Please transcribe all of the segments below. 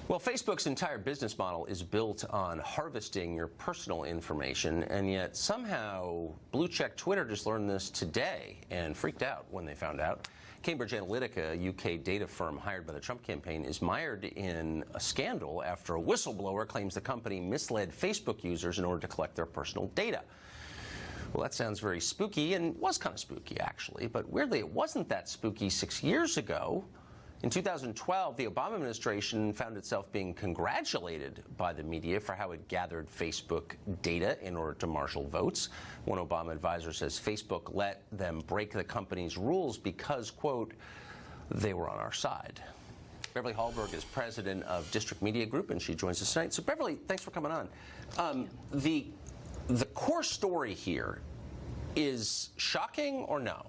Well, Facebook's entire business model is built on harvesting your personal information, and yet somehow blue-check Twitter just learned this today and freaked out when they found out. Cambridge Analytica, a UK data firm hired by the Trump campaign, is mired in a scandal after a whistleblower claims the company misled Facebook users in order to collect their personal data. Well, that sounds very spooky, and was kind of spooky, actually, but weirdly, it wasn't that spooky 6 years ago. In 2012, the Obama administration found itself being congratulated by the media for how it gathered Facebook data in order to marshal votes. One Obama advisor says Facebook let them break the company's rules because, quote, they were on our side. Beverly Hallberg is president of District Media Group, and she joins us tonight. So, Beverly, thanks for coming on. The core story here is shocking or no?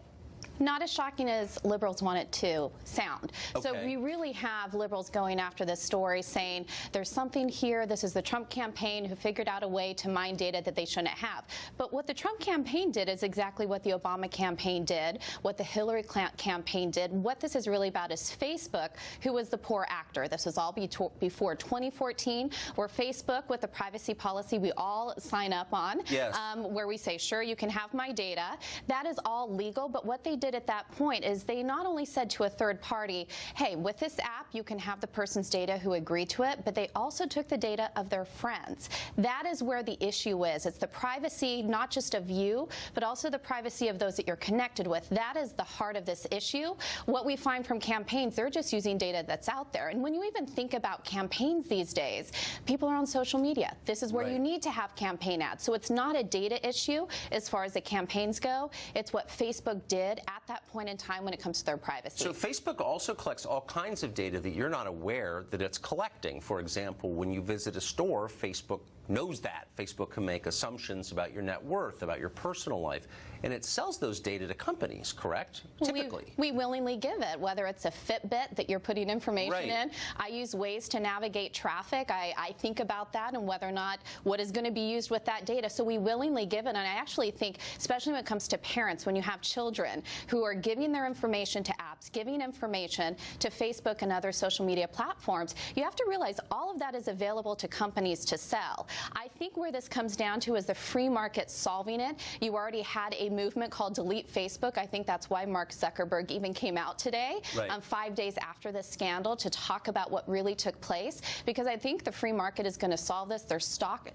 Not as shocking as liberals want it to sound. Okay. So we really have liberals going after this story saying there's something here, this is the Trump campaign who figured out a way to mine data that they shouldn't have. But what the Trump campaign did is exactly what the Obama campaign did, what the Hillary campaign did. What this is really about is Facebook, who was the poor actor. This was all before 2014, where Facebook, with the privacy policy we all sign up on, yes. Where we say, sure, you can have my data. That is all legal, but what they did at that point is they not only said to a third party, hey, with this app you can have the person's data who agreed to it, but they also took the data of their friends. That is where the issue is. It's the privacy not just of you, but also the privacy of those that you're connected with. That is the heart of this issue. What we find from campaigns, they're just using data that's out there. And when you even think about campaigns these days, people are on social media. This is where you need to have campaign ads. So it's not a data issue as far as the campaigns go. It's what Facebook did at that point in time when it comes to their privacy. So Facebook also collects all kinds of data that you're not aware that it's collecting. For example, when you visit a store, Facebook knows that. Facebook can make assumptions about your net worth, about your personal life, and it sells those data to companies, correct? Typically. We willingly give it, whether it's a Fitbit that you're putting information in. I use Waze to navigate traffic. I think about that and whether or not what is going to be used with that data. So we willingly give it, and I actually think, especially when it comes to parents, when you have children who are giving their information to apps, giving information to Facebook and other social media platforms, you have to realize all of that is available to companies to sell. I think where this comes down to is the free market solving it. You already had a movement called Delete Facebook. I think that's why Mark Zuckerberg even came out today, 5 days after this scandal, to talk about what really took place, because I think the free market is going to solve this. Their stock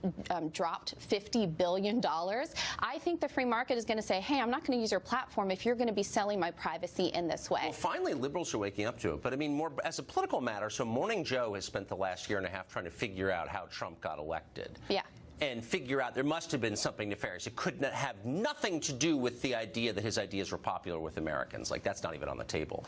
dropped $50 billion. I think the free market is going to say, hey, I'm not going to use your platform if you're going to be selling my privacy in this way. Well, finally, liberals are waking up to it. But I mean, more as a political matter, so Morning Joe has spent the last year and a half trying to figure out how Trump got elected. Yeah. And figure out there must have been something nefarious. It could not have nothing to do with the idea that his ideas were popular with Americans. Like, that's not even on the table.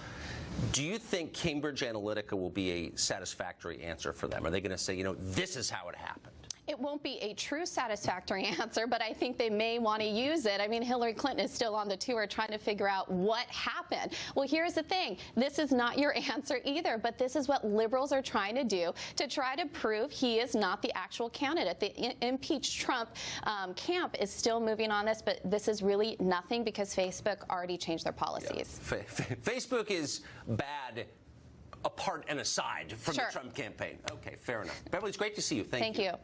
Do you think Cambridge Analytica will be a satisfactory answer for them? Are they going to say, you know, this is how it happened? It won't be a true satisfactory answer, but I think they may want to use it. I mean, Hillary Clinton is still on the tour trying to figure out what happened. Well, here's the thing. This is not your answer either, but this is what liberals are trying to do to try to prove he is not the actual candidate. The impeach Trump camp is still moving on this, but this is really nothing because Facebook already changed their policies. Yeah. Facebook is bad apart and aside from the Trump campaign. Okay, fair enough. Beverly, it's great to see you. Thank you. Thank you.